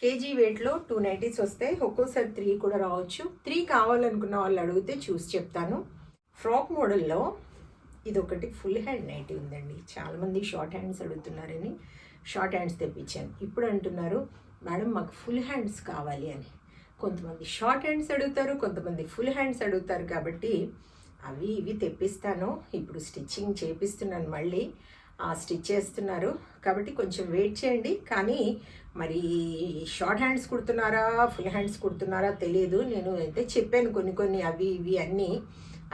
KG వెయిట్లో 2 nighties వస్తాయి. ఒక్కోసారి 3 కూడా రావచ్చు. 3 కావాలనుకున్న వాళ్ళు అడిగితే చూసి చెప్తాను. ఫ్రాక్ మోడల్లో ఇది ఒకటి ఫుల్ హ్యాండ్ నైటీ ఉందండి. చాలామంది షార్ట్ హ్యాండ్స్ అడుగుతున్నారని షార్ట్ హ్యాండ్స్ తెప్పించాను. ఇప్పుడు అంటున్నారు మేడం మాకు ఫుల్ హ్యాండ్స్ కావాలి అని. కొంతమంది షార్ట్ హ్యాండ్స్ అడుగుతారు, కొంతమంది ఫుల్ హ్యాండ్స్ అడుగుతారు. కాబట్టి అవి ఇవి తెప్పిస్తాను. ఇప్పుడు స్టిచ్చింగ్ చేపిస్తున్నాను, మళ్ళీ స్టిచ్ చేస్తున్నారు. కాబట్టి కొంచెం వెయిట్ చేయండి. కానీ మరి షార్ట్ హ్యాండ్స్ కుడుతున్నారా ఫుల్ హ్యాండ్స్ కుడుతున్నారా తెలియదు. నేను అయితే చెప్పాను కొన్ని అవి ఇవి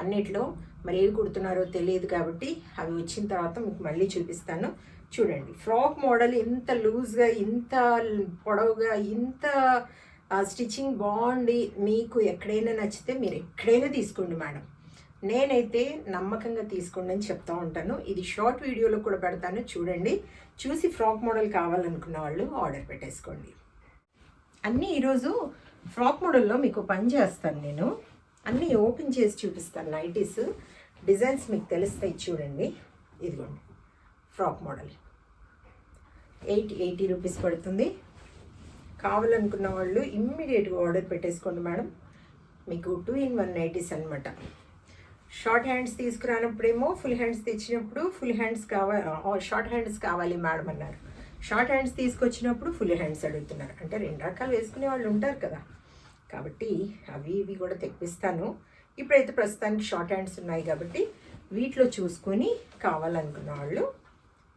అన్నిట్లో మరి ఏవి కుడుతున్నారో తెలియదు. కాబట్టి అవి వచ్చిన తర్వాత మీకు మళ్ళీ చూపిస్తాను. చూడండి, ఫ్రాక్ మోడల్ ఇంత లూజ్గా, ఇంత పొడవుగా, ఇంత స్టిచ్చింగ్ బాగుండి మీకు ఎక్కడైనా నచ్చితే మీరు ఎక్కడైనా తీసుకోండి మేడం. నేనైతే నమ్మకంగా తీసుకోండి అని చెప్తా ఉంటాను. ఇది షార్ట్ వీడియోలో కూడా పెడతాను, చూడండి. చూసి ఫ్రాక్ మోడల్ కావాలనుకున్న వాళ్ళు ఆర్డర్ పెట్టేసుకోండి. అన్నీ ఈరోజు ఫ్రాక్ మోడల్లో మీకు పని చేస్తాను. నేను అన్నీ ఓపెన్ చేసి చూపిస్తాను. నైటీస్ డిజైన్స్ మీకు తెలుస్తాయి. చూడండి, ఇదిగోండి ఫ్రాక్ మోడల్ 80 రూపీస్ పడుతుంది. కావాలనుకున్న వాళ్ళు ఇమ్మీడియట్గా ఆర్డర్ పెట్టేసుకోండి మేడం. మీకు 2 in 1 నైటీస్ అనమాట. షార్ట్ హ్యాండ్స్ తీసుకురానప్పుడేమో ఫుల్ హ్యాండ్స్ తెచ్చినప్పుడు ఫుల్ హ్యాండ్స్ షార్ట్ హ్యాండ్స్ కావాలి మేడం అన్నారు. షార్ట్ హ్యాండ్స్ తీసుకొచ్చినప్పుడు ఫుల్ హ్యాండ్స్ అడుగుతున్నారు. అంటే 2 రకాలు వేసుకునే వాళ్ళు ఉంటారు కదా. కాబట్టి అవి ఇవి కూడా తెప్పిస్తాను. ఇప్పుడైతే ప్రస్తుతానికి షార్ట్ హ్యాండ్స్ ఉన్నాయి కాబట్టి వీటిలో చూసుకొని కావాలనుకున్న వాళ్ళు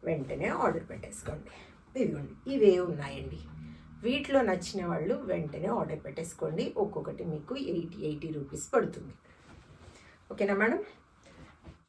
వెంటనే ఆర్డర్ పెట్టేసుకోండి. ఇదిగోండి, ఇవే ఉన్నాయండి. వీటిలో నచ్చిన వాళ్ళు వెంటనే ఆర్డర్ పెట్టేసుకోండి. ఒక్కొక్కటి మీకు 80 రూపీస్ పడుతుంది. ఓకేనా మేడం?